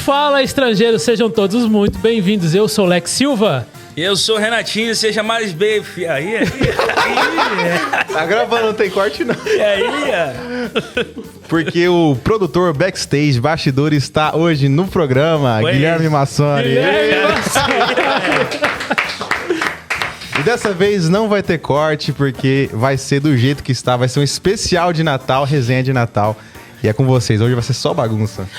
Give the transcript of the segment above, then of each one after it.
Fala, estrangeiros, sejam todos muito bem-vindos. Eu sou Lex Silva. Eu sou o Renatinho, seja mais bem. Aí. Tá gravando, não tem corte não. E aí? Porque o produtor backstage, bastidor, está hoje no programa, Guilherme Massoni. E dessa vez não vai ter corte, porque vai ser do jeito que está. Vai ser um especial de Natal, resenha de Natal. E é com vocês, hoje vai ser só bagunça.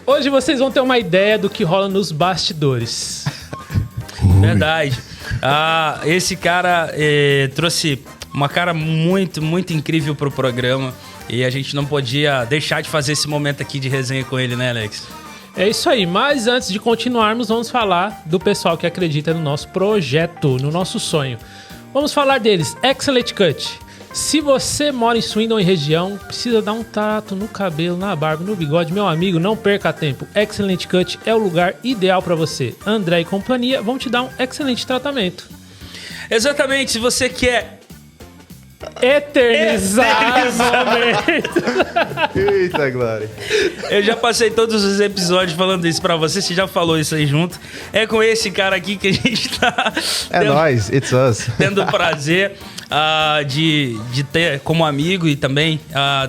Hoje vocês vão ter uma ideia do que rola nos bastidores. Verdade. Esse cara trouxe uma cara muito, muito incrível pro programa. E a gente não podia deixar de fazer esse momento aqui de resenha com ele, né, Alex? É isso aí, mas antes de continuarmos, vamos falar do pessoal que acredita no nosso projeto, no nosso sonho. Vamos falar deles, Excellent Cut. Se você mora em Swindon e região, precisa dar um tato no cabelo, na barba, no bigode, meu amigo, não perca tempo. Excellent Cut é o lugar ideal para você. André e companhia vão te dar um excelente tratamento. Exatamente, se você quer eternizar o momento. Eita, Glória. Eu já passei todos os episódios falando isso pra você já falou isso aí junto. É com esse cara aqui que a gente tá... É nóis, it's us. Tendo o prazer de ter como amigo e também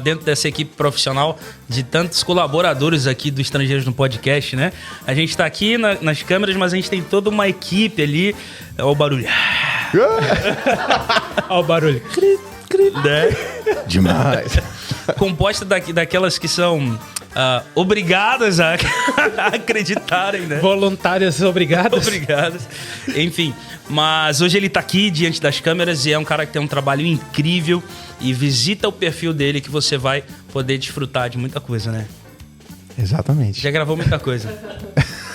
dentro dessa equipe profissional de tantos colaboradores aqui do Estrangeiros no Podcast, né? A gente tá aqui nas câmeras, mas a gente tem toda uma equipe ali. Olha o barulho. Olha o barulho. Né? Demais. Composta daquelas que são obrigadas a acreditarem, né? Voluntárias obrigadas. Obrigadas. Enfim, mas hoje ele tá aqui diante das câmeras e é um cara que tem um trabalho incrível. E visita o perfil dele que você vai poder desfrutar de muita coisa, né? Exatamente. Já gravou muita coisa.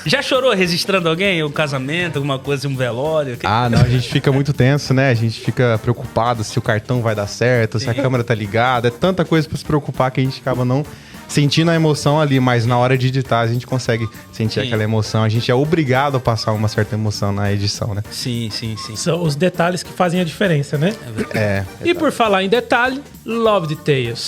Já chorou registrando alguém? Um casamento, alguma coisa, um velório? Não, a gente fica muito tenso, né? A gente fica preocupado se o cartão vai dar certo, se a câmera tá ligada. É tanta coisa pra se preocupar que a gente acaba não sentindo a emoção ali, mas na hora de editar a gente consegue sentir aquela emoção. A gente é obrigado a passar uma certa emoção na edição, né? Sim. São os detalhes que fazem a diferença, né? E por falar em detalhe, Love Details.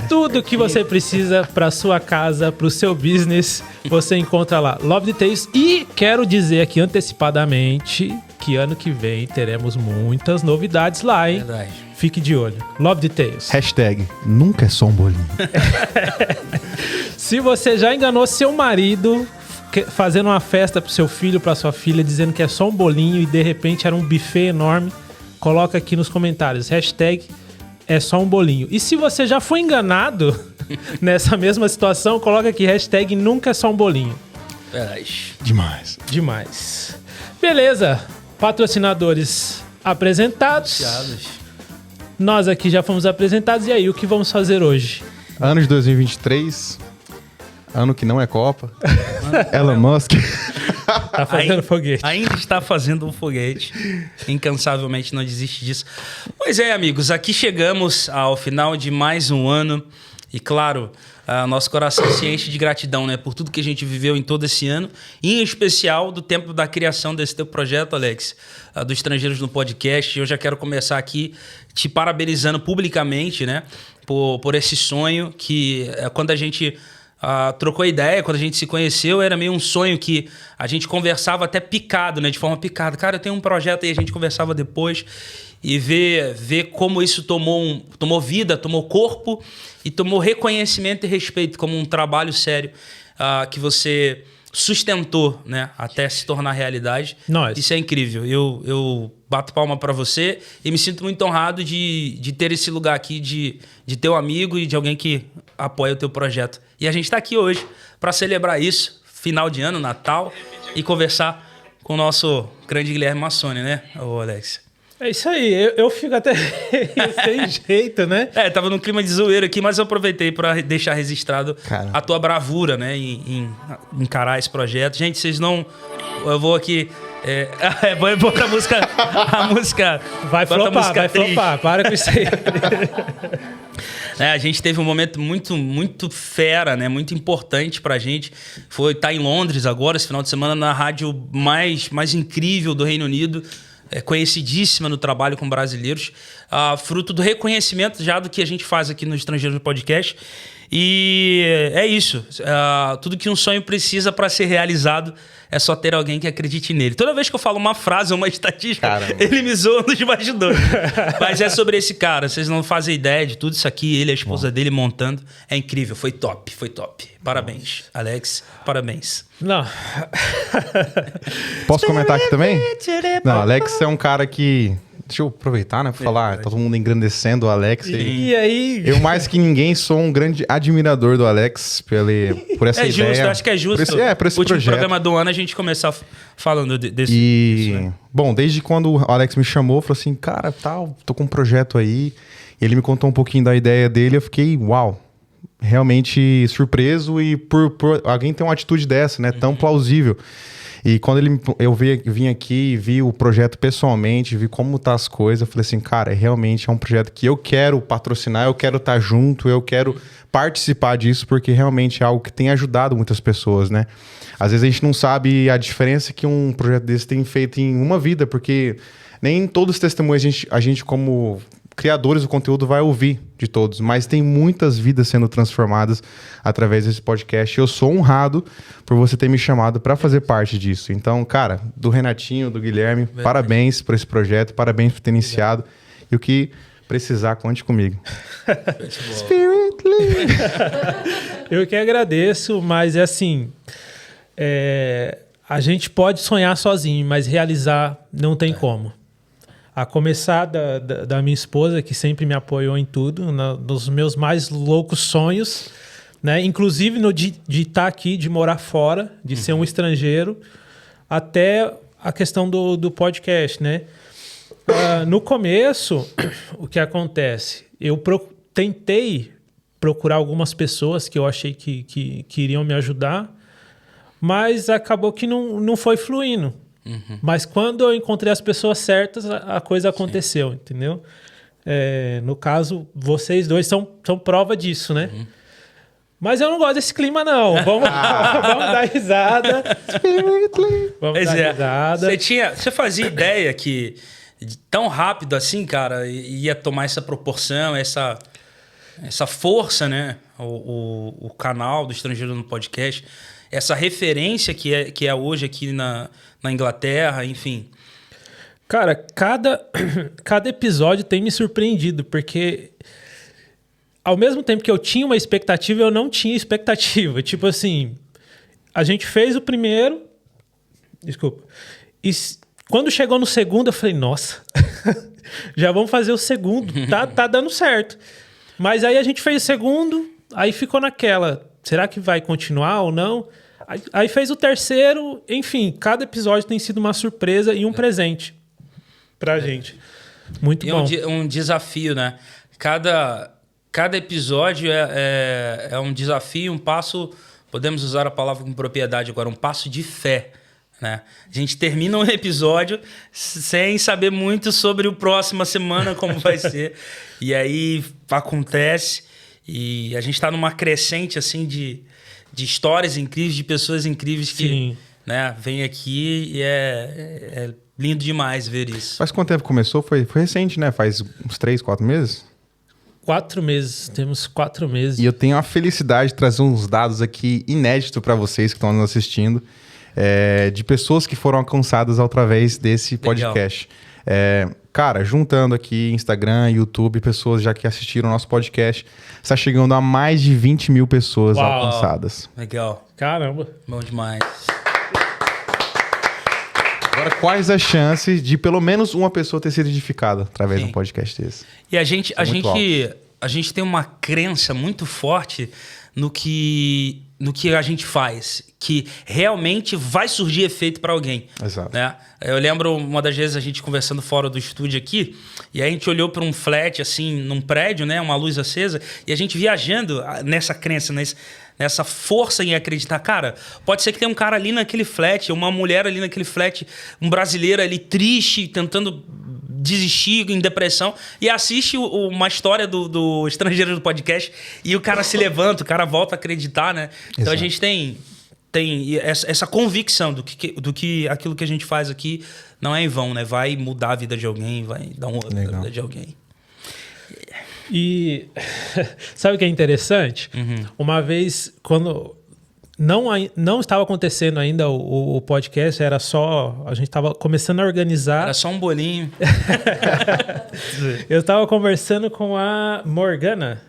Tudo que você precisa para sua casa, para o seu business, você encontra lá. Love Details. E quero dizer aqui antecipadamente que ano que vem teremos muitas novidades lá, hein? Verdade. Fique de olho. Love Details. Hashtag nunca é só um bolinho. Se você já enganou seu marido fazendo uma festa pro seu filho, pra sua filha, dizendo que é só um bolinho e de repente era um buffet enorme, coloca aqui nos comentários. Hashtag é só um bolinho. E se você já foi enganado nessa mesma situação, coloca aqui. Hashtag nunca é só um bolinho. Verdade. Demais. Beleza. Patrocinadores apresentados. Nós aqui já fomos apresentados. E aí, o que vamos fazer hoje? Ano de 2023, ano que não é Copa. Elon Musk. Tá fazendo foguete. Ainda está fazendo um foguete. Incansavelmente não desiste disso. Pois é, amigos, aqui chegamos ao final de mais um ano. E claro, nosso coração se enche de gratidão, né, por tudo que a gente viveu em todo esse ano. E em especial do tempo da criação desse teu projeto, Alex, do Estrangeiros no Podcast. Eu já quero começar aqui te parabenizando publicamente, né, por esse sonho que quando a gente trocou ideia, quando a gente se conheceu, era meio um sonho que a gente conversava até picado, né, de forma picada. Cara, eu tenho um projeto e a gente conversava depois. E ver como isso tomou vida, tomou corpo e tomou reconhecimento e respeito como um trabalho sério que você sustentou, né, até se tornar realidade. Isso é incrível. Eu bato palma para você e me sinto muito honrado de ter esse lugar aqui, de ter um amigo e de alguém que apoia o teu projeto. E a gente está aqui hoje para celebrar isso, final de ano, Natal, e conversar com o nosso grande Guilherme Massoni, né, Alex? É isso aí, eu fico até sem jeito, né? Tava num clima de zoeira aqui, mas eu aproveitei para deixar registrado a tua bravura, né, em encarar esse projeto. Gente, vocês não... Eu vou aqui... Bota a música... Vai flopar, para com isso aí. A gente teve um momento muito, muito fera, né? Muito importante pra gente. Foi estar em Londres agora, esse final de semana, na rádio mais incrível do Reino Unido. Conhecidíssima no trabalho com brasileiros, fruto do reconhecimento já do que a gente faz aqui no Estrangeiros no Podcast. E é isso. Tudo que um sonho precisa para ser realizado é só ter alguém que acredite nele. Toda vez que eu falo uma frase ou uma estatística, Caramba. ele me zoa nos bastidores. Mas é sobre esse cara. Vocês não fazem ideia de tudo isso aqui. Ele e a esposa dele montando. É incrível. Foi top. Parabéns. Alex, parabéns. Não. Posso comentar aqui também? Não, Alex é um cara que... Deixa eu aproveitar, né? Pra falar, tá todo mundo engrandecendo o Alex. E aí... Eu, mais que ninguém, sou um grande admirador do Alex por essa ideia. Justo, acho que é justo. Por esse último projeto. programa do ano a gente começar falando desse... E, né? bom, desde quando o Alex me chamou, falou assim, cara, tô com um projeto aí. Ele me contou um pouquinho da ideia dele, eu fiquei, uau, realmente surpreso e por alguém ter uma atitude dessa, né? Tão plausível. E quando eu vim aqui e vi o projeto pessoalmente, vi como tá as coisas, eu falei assim, cara, realmente é um projeto que eu quero patrocinar, eu quero estar junto, eu quero participar disso, porque realmente é algo que tem ajudado muitas pessoas, né? Às vezes a gente não sabe a diferença que um projeto desse tem feito em uma vida, porque nem todos os testemunhos a gente como criadores do conteúdo vai ouvir de todos, mas tem muitas vidas sendo transformadas através desse podcast. Eu sou honrado por você ter me chamado para fazer parte disso. Então, cara, do Renatinho, do Guilherme, parabéns por esse projeto, parabéns por ter iniciado. E o que precisar, conte comigo. Spiritly. Eu que agradeço, mas é assim... a gente pode sonhar sozinho, mas realizar não tem como. A começar da minha esposa, que sempre me apoiou em tudo, nos meus mais loucos sonhos, né? Inclusive de estar aqui, de morar fora, de ser um estrangeiro, até a questão do podcast, né? No começo, o que acontece? Eu tentei procurar algumas pessoas que eu achei que iriam me ajudar, mas acabou que não foi fluindo. Mas quando eu encontrei as pessoas certas, a coisa aconteceu, entendeu? No caso, vocês dois são prova disso, né? Mas eu não gosto desse clima, não. Vamos dar risada. Vamos dar risada. Você fazia ideia que tão rápido assim, cara, ia tomar essa proporção, essa força, né? O canal do Estrangeiro no Podcast, essa referência que é hoje aqui na Inglaterra, enfim. Cara, cada episódio tem me surpreendido, porque ao mesmo tempo que eu tinha uma expectativa, eu não tinha expectativa. Tipo assim, a gente fez o primeiro... Desculpa. E quando chegou no segundo, eu falei, nossa, já vamos fazer o segundo. Tá dando certo. Mas aí a gente fez o segundo, aí ficou naquela... Será que vai continuar ou não? Aí fez o terceiro, enfim, cada episódio tem sido uma surpresa e um presente pra gente. Muito bom. Um desafio, né? Cada episódio é um desafio, um passo, podemos usar a palavra com propriedade agora, um passo de fé, né? A gente termina um episódio sem saber muito sobre o próxima semana, como vai ser. E aí acontece e a gente está numa crescente assim de histórias incríveis, de pessoas incríveis que, né, vem aqui e é lindo demais ver isso. Faz quanto tempo começou? Foi recente, né? Faz uns 3, 4 meses? 4 meses. Temos 4 meses. E eu tenho a felicidade de trazer uns dados aqui inéditos para vocês que estão nos assistindo, de pessoas que foram alcançadas através desse podcast. Cara, juntando aqui Instagram, YouTube, pessoas já que assistiram ao nosso podcast, está chegando a mais de 20 mil pessoas alcançadas. Legal. Caramba. Bom demais. Agora, quais as chances de pelo menos uma pessoa ter sido edificada através de um podcast desse? E a gente tem uma crença muito forte no que a gente faz, que realmente vai surgir efeito para alguém. Exato. Né? Eu lembro uma das vezes a gente conversando fora do estúdio aqui, e aí a gente olhou para um flat, assim, num prédio, né, uma luz acesa, e a gente viajando nessa crença, nessa força em acreditar. Cara, pode ser que tenha um cara ali naquele flat, uma mulher ali naquele flat, um brasileiro ali triste, tentando desistir, em depressão, e assiste uma história do Estrangeiro do Podcast e o cara se levanta, o cara volta a acreditar, né? Então Exato. a gente tem essa convicção do que aquilo que a gente faz aqui não é em vão, né? Vai mudar a vida de alguém, vai dar um up na vida de alguém. E sabe o que é interessante? Uma vez, quando não estava acontecendo ainda o podcast, era só... A gente estava começando a organizar. Era só um bolinho. Eu estava conversando com a Morgana,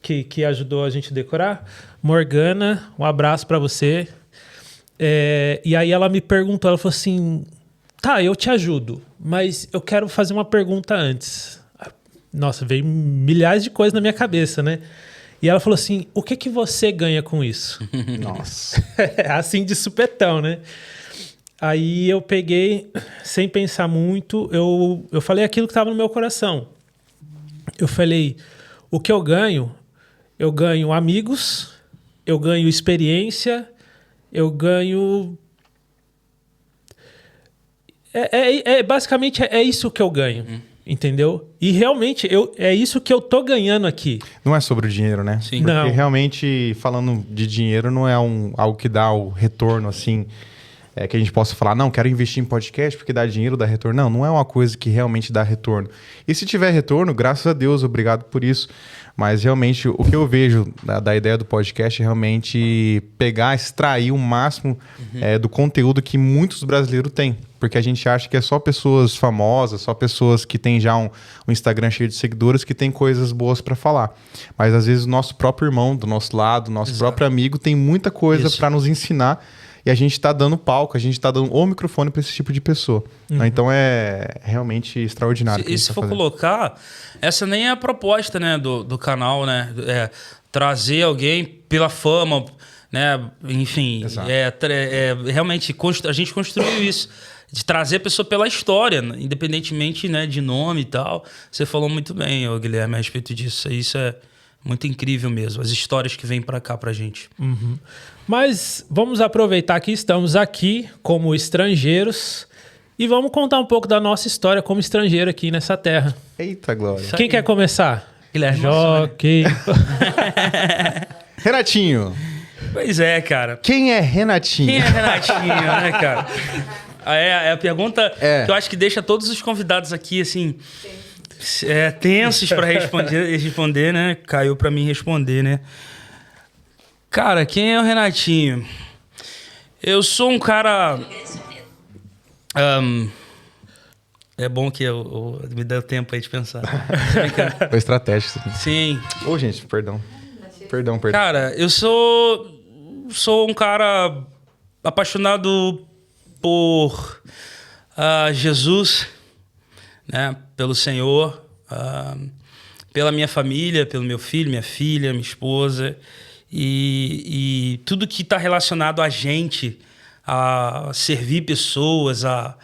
que ajudou a gente a decorar. Morgana, um abraço para você. E aí ela me perguntou, ela falou assim... Tá, eu te ajudo, mas eu quero fazer uma pergunta antes. Nossa, veio milhares de coisas na minha cabeça, né? E ela falou assim, o que você ganha com isso? Nossa. Assim de supetão, né? Aí eu peguei, sem pensar muito, eu falei aquilo que estava no meu coração. Eu falei, o que eu ganho amigos, eu ganho experiência, eu ganho... basicamente é isso que eu ganho, entendeu? E realmente é isso que eu tô ganhando aqui. Não é sobre o dinheiro, né? Sim. Porque Não. realmente, falando de dinheiro, não é algo que dá o retorno, assim, que a gente possa falar, não, quero investir em podcast porque dá dinheiro, dá retorno. Não é uma coisa que realmente dá retorno. E se tiver retorno, graças a Deus, obrigado por isso. Mas realmente, o que eu vejo da ideia do podcast é realmente pegar, extrair o máximo do conteúdo que muitos brasileiros têm. Porque a gente acha que é só pessoas famosas, só pessoas que têm já um Instagram cheio de seguidores que tem coisas boas para falar. Mas às vezes o nosso próprio irmão, do nosso lado, nosso próprio amigo, tem muita coisa para nos ensinar. E a gente está dando palco, a gente está dando o microfone para esse tipo de pessoa. Então é realmente extraordinário. E se for colocar, essa nem é a proposta, né, do canal, né? Trazer alguém pela fama, né? Enfim, Exato. realmente a gente construiu isso. De trazer a pessoa pela história, independentemente, né, de nome e tal. Você falou muito bem, Guilherme, a respeito disso. Isso é muito incrível mesmo. As histórias que vêm para cá pra gente. Mas vamos aproveitar que estamos aqui como estrangeiros e vamos contar um pouco da nossa história como estrangeiro aqui nessa terra. Eita, Glória. Quem quer começar? Guilherme. Jockey. Renatinho. Pois é, cara. Quem é Renatinho? Quem é Renatinho, né, cara? É a pergunta que eu acho que deixa todos os convidados aqui, assim, tensos para responder, né? Caiu para mim responder, né? Cara, quem é o Renatinho? Eu sou um cara... é bom que me dê tempo aí de pensar. Foi estratégia. Sim. Ô, gente, perdão. Perdão. Cara, eu sou um cara apaixonado por Jesus, né? Pelo Senhor, pela minha família, pelo meu filho, minha filha, minha esposa e tudo que está relacionado a gente, a servir pessoas, a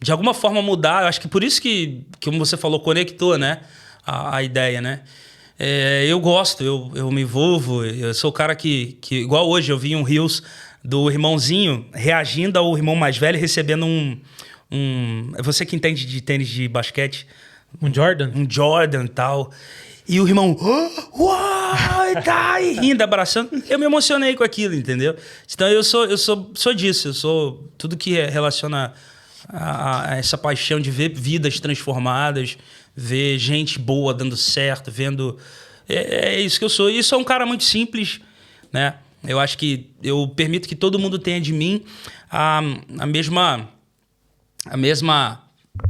de alguma forma mudar. Eu acho que por isso que como você falou, conectou, né? A ideia, né? Eu gosto, eu me envolvo. Eu sou o cara que igual hoje, eu vi um Reels do irmãozinho reagindo ao irmão mais velho, recebendo é você que entende de tênis de basquete. Um Jordan? Um Jordan e tal. E o irmão, uau, tá, e rindo, abraçando. Eu me emocionei com aquilo, entendeu? Então eu sou disso, eu sou tudo que relaciona a essa paixão de ver vidas transformadas, ver gente boa dando certo, vendo... É isso que eu sou. E sou um cara muito simples, né? Eu acho que eu permito que todo mundo tenha de mim a mesma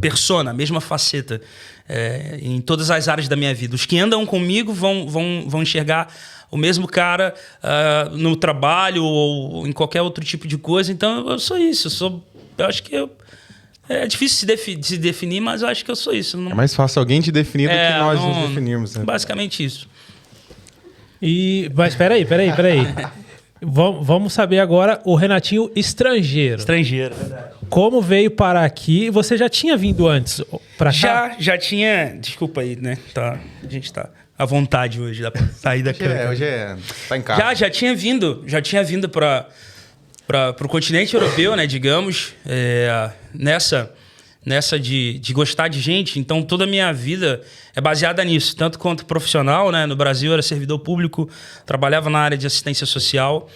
persona, a mesma faceta em todas as áreas da minha vida. Os que andam comigo vão enxergar o mesmo cara no trabalho ou em qualquer outro tipo de coisa. Então eu sou isso. Eu acho que é difícil se definir, mas eu acho que eu sou isso. É mais fácil alguém te definir do que nós nos definirmos. Né? Basicamente isso. Mas peraí. Vamos saber agora o Renatinho estrangeiro. Estrangeiro, verdade. Como veio parar aqui? Você já tinha vindo antes pra cá? Já tinha... Desculpa aí, né? A gente tá à vontade hoje, dá pra sair da câmera. Hoje tá em casa. Já tinha vindo para o continente europeu, né? Digamos, nessa de gostar de gente. Então, toda a minha vida é baseada nisso, tanto quanto profissional, né? No Brasil, eu era servidor público, trabalhava na área de assistência social,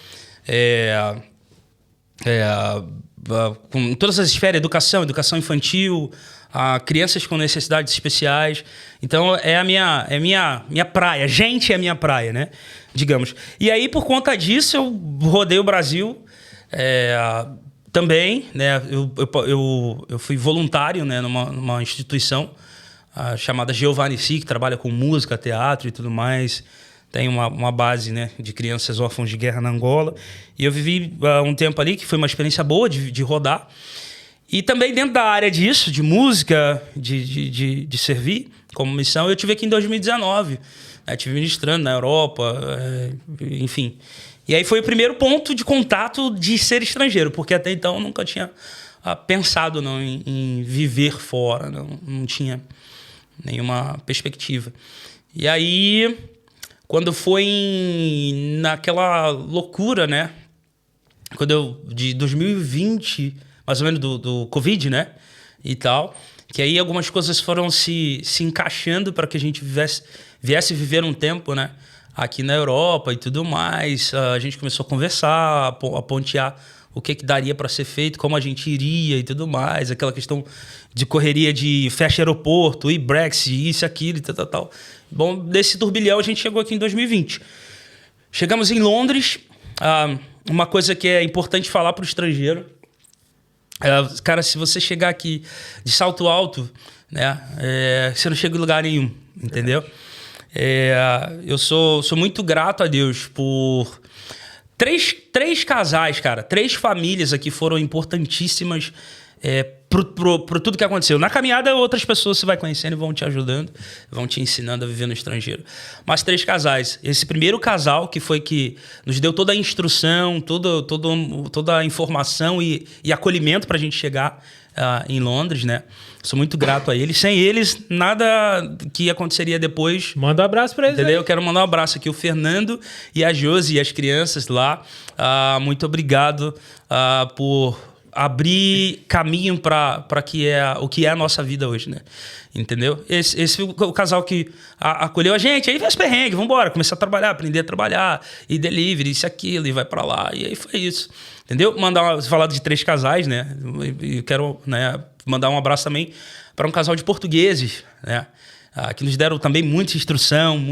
com todas as esferas, educação infantil, crianças com necessidades especiais. Então, é a minha praia. Gente é a minha praia, né? Digamos. E aí, por conta disso, eu rodei o Brasil também, né? Eu fui voluntário, né, numa instituição chamada Giovanni Si, que trabalha com música, teatro e tudo mais. Tem uma base, né, de crianças órfãos de guerra na Angola. E eu vivi um tempo ali, que foi uma experiência boa de rodar. E também dentro da área disso, de música, de servir como missão, eu tive aqui em 2019. Estive ministrando na Europa, enfim. E aí foi o primeiro ponto de contato de ser estrangeiro, porque até então eu nunca tinha pensado não, em viver fora, não tinha nenhuma perspectiva. E aí, quando foi naquela loucura, né? De 2020, mais ou menos do Covid, né? E tal, que aí algumas coisas foram se encaixando para que a gente viesse viver um tempo, né? Aqui na Europa e tudo mais. A gente começou a conversar, a pontear o que daria para ser feito, como a gente iria e tudo mais. Aquela questão de correria de fecha aeroporto, e Brexit, isso, aquilo e tal. Bom, desse turbilhão a gente chegou aqui em 2020. Chegamos em Londres. Uma coisa que é importante falar para o estrangeiro. Cara, se você chegar aqui de salto alto, né, você não chega em lugar nenhum, entendeu? Eu sou muito grato a Deus por três casais, cara. 3 famílias aqui foram importantíssimas por tudo que aconteceu. Na caminhada, outras pessoas você vai conhecendo e vão te ajudando, vão te ensinando a viver no estrangeiro. Mas 3 casais. Esse primeiro casal, que foi que nos deu toda a instrução, toda a informação e acolhimento para a gente chegar em Londres, né? Sou muito grato a eles. Sem eles, nada que aconteceria depois. Manda um abraço para eles. Entendeu? Aí. Eu quero mandar um abraço aqui, o Fernando e a Josi e as crianças lá. Muito obrigado por abrir caminho para o que é a nossa vida hoje, né? Entendeu? Esse foi o casal que acolheu a gente. Aí veio os perrengues, vamos embora, começar a trabalhar, aprender a trabalhar, e delivery, isso, aquilo, e vai para lá. E aí foi isso. Entendeu? Falar de 3 casais, né? E quero, né, mandar um abraço também para um casal de portugueses, né? Que nos deram também muita instrução,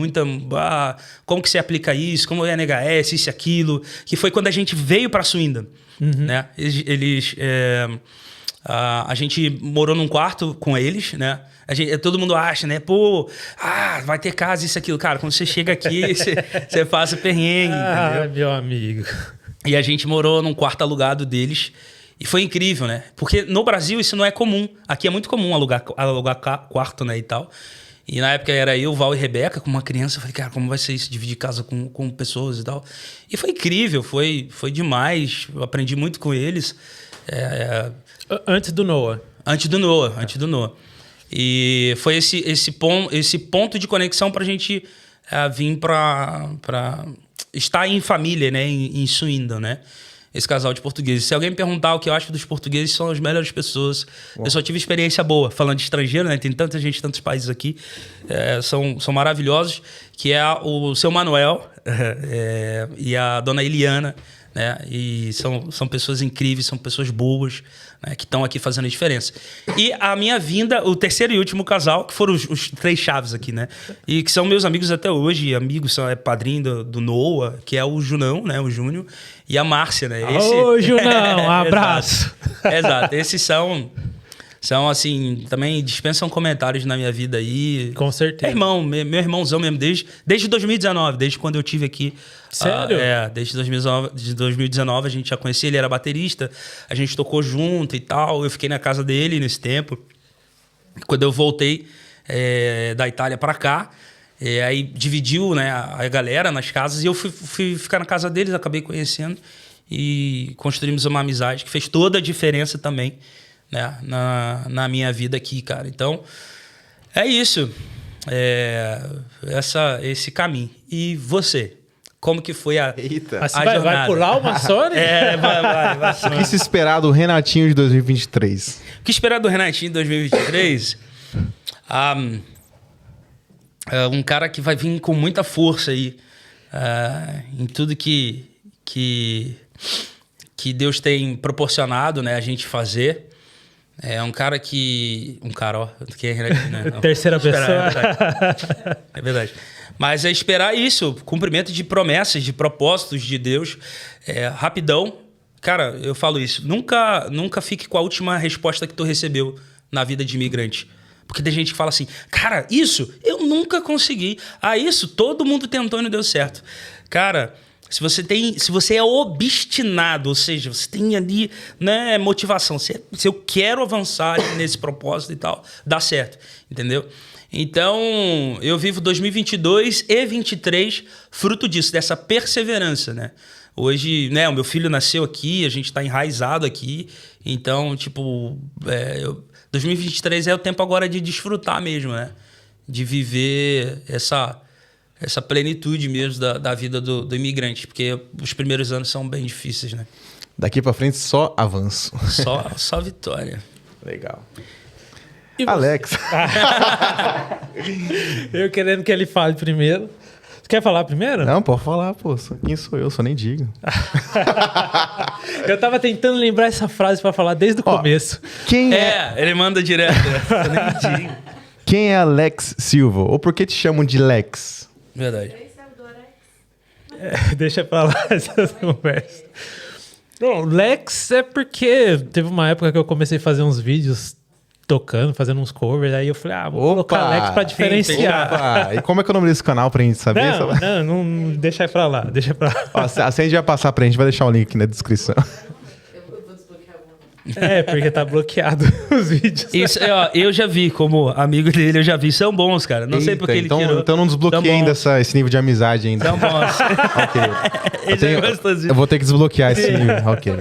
como que se aplica isso, como é NHS, isso e aquilo, que foi quando a gente veio para Swindon, né? A gente morou num quarto com eles, né? Todo mundo acha, né? Vai ter casa, isso, aquilo. Cara, quando você chega aqui, você passa perrengue, entendeu? Meu amigo. E a gente morou num quarto alugado deles. E foi incrível, né? Porque no Brasil isso não é comum. Aqui é muito comum alugar quarto, né, e tal. E na época era eu, Val e Rebeca, com uma criança. Eu falei, cara, como vai ser isso? Dividir casa com pessoas e tal. E foi incrível, foi demais. Eu aprendi muito com eles. Antes do Noah. Antes do Noah. E foi esse ponto de conexão pra gente vir pra estar em família, né? Em Swindon, né? Esse casal de portugueses. Se alguém me perguntar o que eu acho dos portugueses, são as melhores pessoas. Uau. Eu só tive experiência boa, falando de estrangeiro, né? Tem tanta gente, tantos países aqui. São maravilhosos. Que é o seu Manuel e a dona Eliana, né? E são pessoas incríveis, são pessoas boas, né? Que estão aqui fazendo a diferença. E a minha vinda, o terceiro e último casal, que foram os 3 chaves aqui, né? E que são meus amigos até hoje. Amigos, padrinho do Noah, que é o Junão, né? O Júnior. E a Márcia, né? Ô, Junão, um abraço. Exato. Esses são, assim, também dispensam comentários na minha vida aí. Com certeza. Meu irmãozão mesmo, desde 2019, desde quando eu tive aqui. Sério? Desde 2019 a gente já conhecia, ele era baterista, a gente tocou junto e tal. Eu fiquei na casa dele nesse tempo. Quando eu voltei da Itália pra cá, aí dividiu, né, a galera nas casas e eu fui ficar na casa deles, acabei conhecendo e construímos uma amizade que fez toda a diferença também, né, na minha vida aqui, cara. Então, é isso. Esse caminho. E você? Como que foi a jornada? Vai pular uma Sony? Vai. O que se esperar do Renatinho de 2023? O que esperar do Renatinho de 2023? Um cara que vai vir com muita força aí em tudo que Deus tem proporcionado, né, a gente fazer. É um cara que... Um cara, ó. Que é, né? Não, Terceira esperar, pessoa. É verdade. Mas é esperar isso. Cumprimento de promessas, de propósitos de Deus. Rapidão. Cara, eu falo isso. Nunca fique com a última resposta que tu recebeu na vida de imigrante. Porque tem gente que fala assim, cara, isso eu nunca consegui. Isso todo mundo tentou e não deu certo. Cara, se você é obstinado, ou seja, você tem ali, né, motivação, se eu quero avançar nesse propósito e tal, dá certo, entendeu? Então, eu vivo 2022 e 2023 fruto disso, dessa perseverança, né? Hoje, né, o meu filho nasceu aqui, a gente tá enraizado aqui, então, tipo, 2023 é o tempo agora de desfrutar mesmo, né? De viver essa plenitude mesmo da vida do imigrante, porque os primeiros anos são bem difíceis, né? Daqui pra frente, só avanço. Só vitória. Legal. E você? Alex. Eu querendo que ele fale primeiro. Você quer falar primeiro? Não, pode falar, pô. Quem sou eu? Só nem digo. Eu tava tentando lembrar essa frase pra falar desde o começo. Quem Ele manda direto. Eu nem digo. Quem é Alex Silva? Ou por que te chamam de Lex? Verdade. Deixa pra lá essas conversas. Bom, Lex é porque teve uma época que eu comecei a fazer uns vídeos tocando, fazendo uns covers, aí eu falei, vou colocar Lex pra diferenciar. Opa. E como é que é o nome desse canal pra gente saber? Não, deixa pra lá, deixa pra lá. Ó, assim a gente vai passar pra gente, vai deixar o link aqui na descrição. Eu vou desbloquear alguma. Porque tá bloqueado os vídeos. Isso, eu já vi, como amigo dele, eu já vi. São bons, cara. Não sei porque ele tirou. Então não desbloqueei ainda esse nível de amizade ainda. São bons. Ok. Ele é gostosinho. Eu vou ter que desbloquear esse nível. Ok.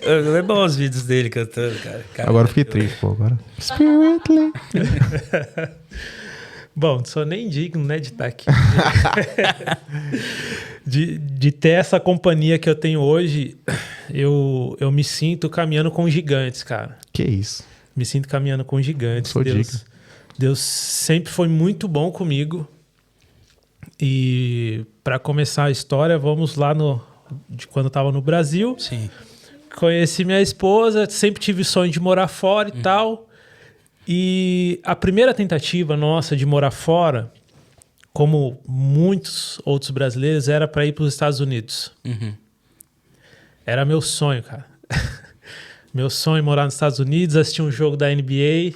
É bom os vídeos dele cantando, cara. Agora eu fiquei triste, pô. Agora. Spiritly. Bom, sou nem digno, né, de estar aqui. de ter essa companhia que eu tenho hoje, eu me sinto caminhando com gigantes, cara. Que isso. Me sinto caminhando com gigantes. Sou digno. Deus sempre foi muito bom comigo. E para começar a história, vamos lá de quando eu estava no Brasil. Sim. Conheci minha esposa, sempre tive sonho de morar fora e tal. E a primeira tentativa nossa de morar fora, como muitos outros brasileiros, era para ir para os Estados Unidos. Uhum. Era meu sonho, cara. Meu sonho morar nos Estados Unidos, assistir um jogo da NBA.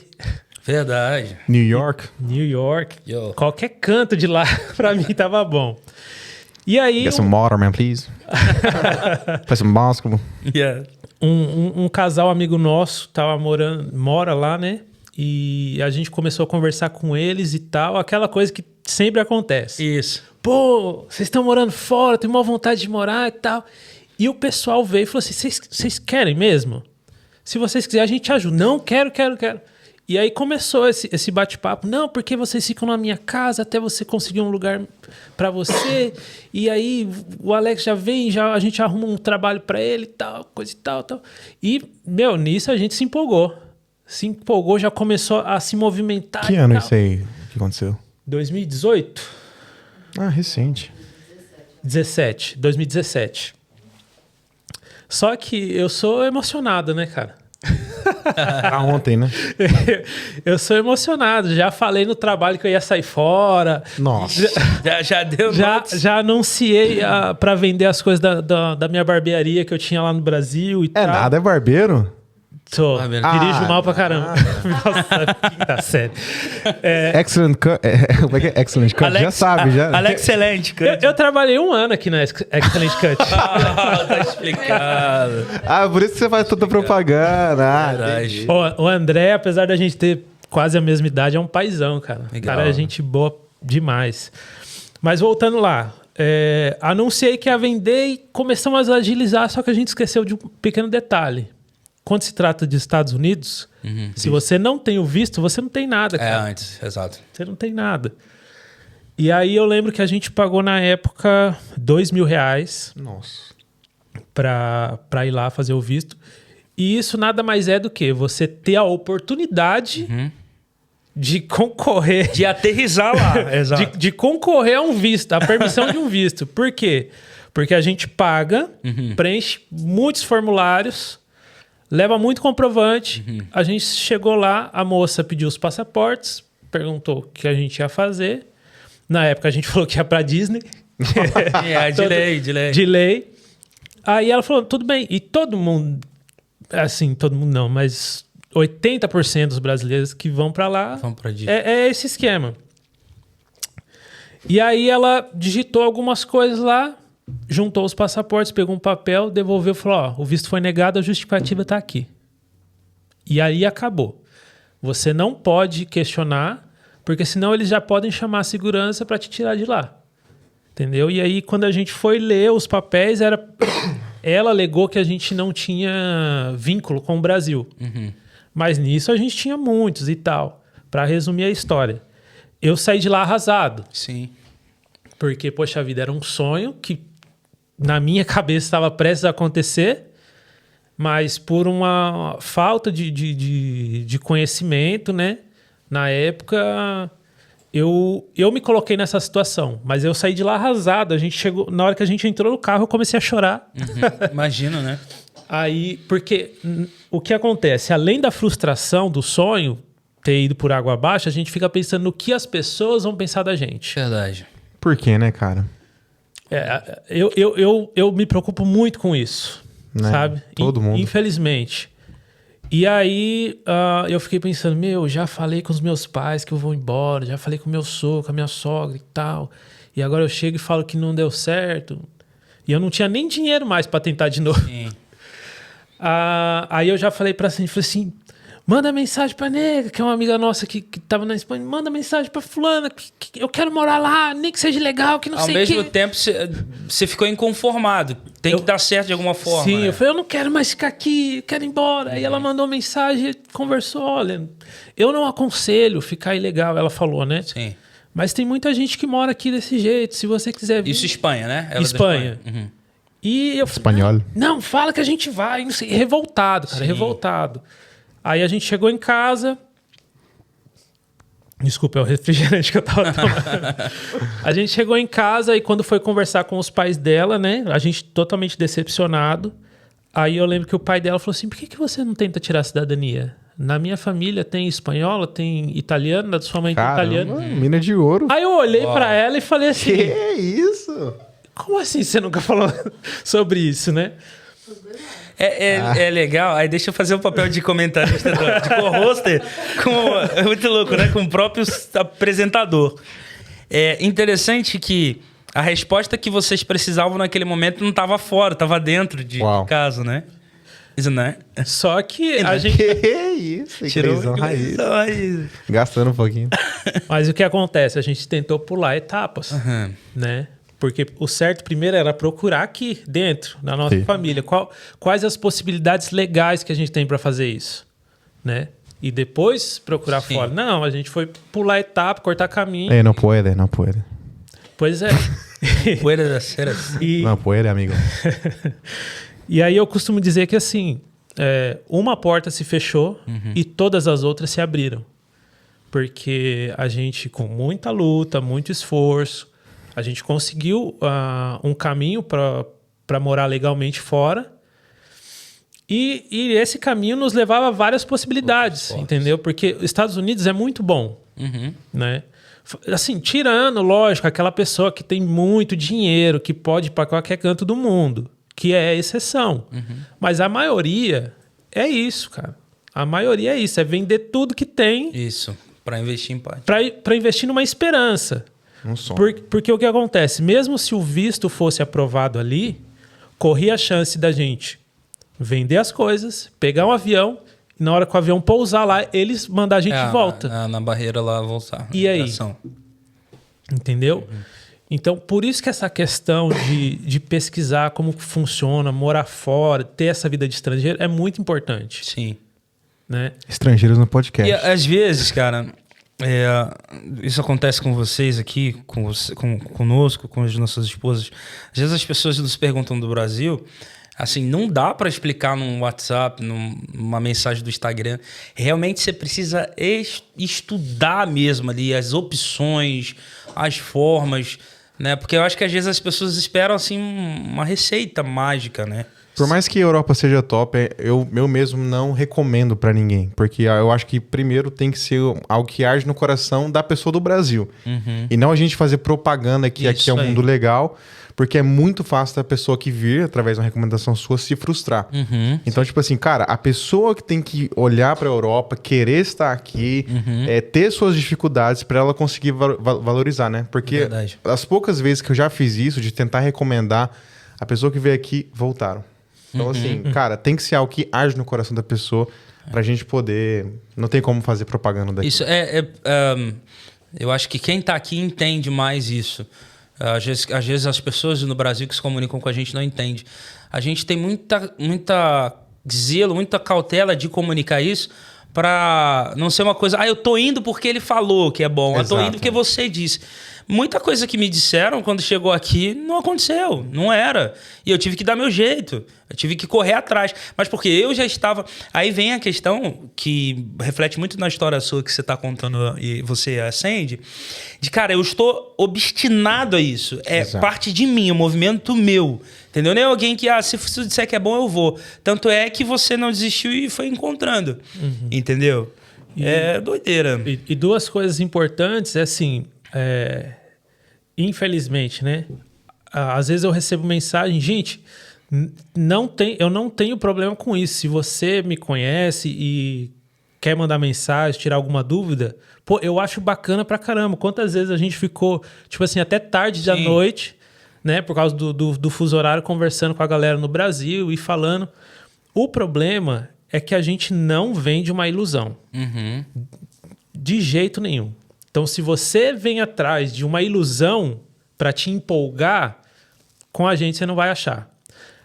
Verdade. New York. New York. Yo. Qualquer canto de lá, para mim, tava bom. E aí... Get some water, man, please. Play some basketball. Yeah. Um casal amigo nosso mora lá, né? E a gente começou a conversar com eles e tal. Aquela coisa que sempre acontece. Isso. Pô, vocês estão morando fora, tenho uma vontade de morar e tal. E o pessoal veio e falou assim, vocês querem mesmo? Se vocês quiserem, a gente ajuda. Não, quero. E aí começou esse bate-papo. Não, porque vocês ficam na minha casa até você conseguir um lugar pra você. E aí o Alex já vem, a gente arruma um trabalho pra ele e tal, coisa e tal. E, nisso a gente se empolgou. Já começou a se movimentar. Que ano isso aí que aconteceu? 2018? Ah, recente. 2017. Só que eu sou emocionado, né, cara? Ontem, né? Eu sou emocionado. Já falei no trabalho que eu ia sair fora. Nossa. Já deu Já anunciei pra vender as coisas da minha barbearia que eu tinha lá no Brasil e tal. Nada, é barbeiro? Tô. Dirijo mal pra caramba. Nossa, quinta série. Excellent Cut. Como é que é? Excellent Cut? Já sabe, já. Alex Excelente. Eu trabalhei 1 ano aqui na Excellent Cut. Tá explicado. Por isso que você faz tanta propaganda. Verdade. O André, apesar da gente ter quase a mesma idade, é um paizão, cara. Legal. O cara é gente boa demais. Mas voltando lá, anunciei que ia vender e começamos a agilizar, só que a gente esqueceu de um pequeno detalhe. Quando se trata de Estados Unidos, se você não tem o visto, você não tem nada, cara. Antes, exato. Você não tem nada. E aí eu lembro que a gente pagou na época R$2.000 Nossa. pra ir lá fazer o visto. E isso nada mais é do que você ter a oportunidade de concorrer. De aterrissar lá, exato. De concorrer a um visto, a permissão de um visto. Por quê? Porque a gente paga, preenche muitos formulários, Leva muito comprovante. A gente chegou lá, a moça pediu os passaportes, perguntou o que a gente ia fazer. Na época a gente falou que ia pra Disney. De lei. Aí ela falou, tudo bem. E todo mundo, assim, todo mundo não, mas 80% dos brasileiros que vão pra lá Vamos pra Disney. é esse esquema. E aí ela digitou algumas coisas lá, juntou os passaportes, pegou um papel, devolveu e falou, ó, o visto foi negado, a justificativa tá aqui. E aí acabou. Você não pode questionar, porque senão eles já podem chamar a segurança para te tirar de lá. Entendeu? E aí, quando a gente foi ler os papéis, ela alegou que a gente não tinha vínculo com o Brasil. Mas nisso a gente tinha muitos e tal. Para resumir a história. Eu saí de lá arrasado. Sim. Porque, poxa vida, era um sonho que na minha cabeça estava prestes a acontecer, mas por uma falta de conhecimento, né? Na época, eu me coloquei nessa situação, mas eu saí de lá arrasado. A gente chegou, na hora que a gente entrou no carro, eu comecei a chorar. Imagino, né? Aí, porque o que acontece? Além da frustração do sonho ter ido por água abaixo, a gente fica pensando no que as pessoas vão pensar da gente. Verdade. Por quê, né, cara? Eu me preocupo muito com isso, Né? sabe? Todo mundo. Infelizmente. E aí eu fiquei pensando, já falei com os meus pais que eu vou embora, já falei com o meu sogro, com a minha sogra e tal. E agora eu chego e falo que não deu certo. E eu não tinha nem dinheiro mais para tentar de novo. Sim. Aí eu já falei pra Cindy, falei assim, manda mensagem pra nega, que é uma amiga nossa que tava na Espanha, manda mensagem pra fulana, que eu quero morar lá, nem que seja legal, que não Ao sei o quê. mesmo tempo, você ficou inconformado. Tem que dar certo de alguma forma. Sim, né? eu falei, eu não quero mais ficar aqui, eu quero ir embora. Aí ela mandou mensagem, conversou, olha, eu não aconselho ficar ilegal, ela falou, né? Sim. Mas tem muita gente que mora aqui desse jeito, se você quiser vir... Isso Espanha, né? Ela é da Espanha. Uhum. E eu Espanhol. não, fala que a gente vai, não sei, revoltado, cara, revoltado. Aí a gente chegou em casa. Desculpa, é o refrigerante que eu tava tomando. A gente chegou em casa e quando foi conversar com os pais dela, né? A gente totalmente decepcionado. Aí eu lembro que o pai dela falou assim: por que você não tenta tirar a cidadania? Na minha família tem espanhola, tem italiano, da sua mãe tem italiano. Mina de ouro. Aí eu olhei pra ela e falei assim: Que isso? como assim você nunca falou sobre isso, né? É legal. Aí deixa eu fazer o papel de comentarista, de co-hoster. É muito louco, né? Com o próprio apresentador. É interessante que a resposta que vocês precisavam naquele momento não estava fora, estava dentro de casa, né? Isso, né? Só que a gente... Que isso? Tirou raiz. Gastando um pouquinho. Mas o que acontece? A gente tentou pular etapas, né? Porque o certo primeiro era procurar aqui dentro, na nossa família. Quais as possibilidades legais que a gente tem para fazer isso, né? E depois procurar fora. Não, a gente foi pular etapa, cortar caminho. Não pode, não pode. Pois é. Puede ser assim. Não pode, amigo. E aí eu costumo dizer que assim, uma porta se fechou e todas as outras se abriram. Porque a gente, com muita luta, muito esforço, a gente conseguiu um caminho para morar legalmente fora. E esse caminho nos levava a várias possibilidades, entendeu? Porque os Estados Unidos é muito bom, né? Assim, tirando, lógico, aquela pessoa que tem muito dinheiro, que pode ir para qualquer canto do mundo, que é a exceção. Mas a maioria é isso, cara. A maioria é isso, é vender tudo que tem. Isso, para investir em paz. Para investir numa esperança. Porque o que acontece? Mesmo se o visto fosse aprovado ali, corria a chance da gente vender as coisas, pegar um avião, e na hora que o avião pousar lá, eles mandar a gente de volta. Na barreira lá voltar. E aí? Entendeu? Então, por isso que essa questão de pesquisar como funciona, morar fora, ter essa vida de estrangeiro é muito importante. Sim. Né? Estrangeiros no podcast. E às vezes, cara, isso acontece com vocês aqui, conosco, com as nossas esposas. Às vezes as pessoas nos perguntam do Brasil, assim, não dá para explicar num WhatsApp, numa mensagem do Instagram. Realmente você precisa estudar mesmo ali as opções, as formas, né? Porque eu acho que às vezes as pessoas esperam assim uma receita mágica, né? Por mais que a Europa seja top, eu mesmo não recomendo pra ninguém. Porque eu acho que primeiro tem que ser algo que arde no coração da pessoa do Brasil. E não a gente fazer propaganda que aqui é um mundo legal. Porque é muito fácil da pessoa que vir, através de uma recomendação sua, se frustrar. Então, tipo assim, cara, a pessoa que tem que olhar pra Europa, querer estar aqui, ter suas dificuldades pra ela conseguir valorizar, né? Porque as poucas vezes que eu já fiz isso, de tentar recomendar, a pessoa que veio aqui, voltaram. Então, assim, cara, tem que ser algo que arde no coração da pessoa pra gente poder... Não tem como fazer propaganda daqui. Isso eu acho que quem tá aqui entende mais isso. Às vezes as pessoas no Brasil que se comunicam com a gente não entendem. A gente tem muita zelo, muita cautela de comunicar isso para não ser uma coisa... eu tô indo porque ele falou que é bom. Eu tô indo porque você disse. Muita coisa que me disseram quando chegou aqui não aconteceu, não era. E eu tive que dar meu jeito, eu tive que correr atrás. Mas porque eu já estava... Aí vem a questão que reflete muito na história sua que você está contando e você acende, de, cara, eu estou obstinado a isso. É parte de mim, um movimento meu. Entendeu? Nem alguém que, se você disser que é bom, eu vou. Tanto é que você não desistiu e foi encontrando. Entendeu? É doideira. E duas coisas importantes, assim... infelizmente, né? Às vezes eu recebo mensagem, gente, eu não tenho problema com isso. Se você me conhece e quer mandar mensagem, tirar alguma dúvida, pô, eu acho bacana pra caramba. Quantas vezes a gente ficou, tipo assim, até tarde da noite, né? Por causa do fuso horário, conversando com a galera no Brasil e falando. O problema é que a gente não vende uma ilusão. De jeito nenhum. Então, se você vem atrás de uma ilusão para te empolgar, com a gente você não vai achar.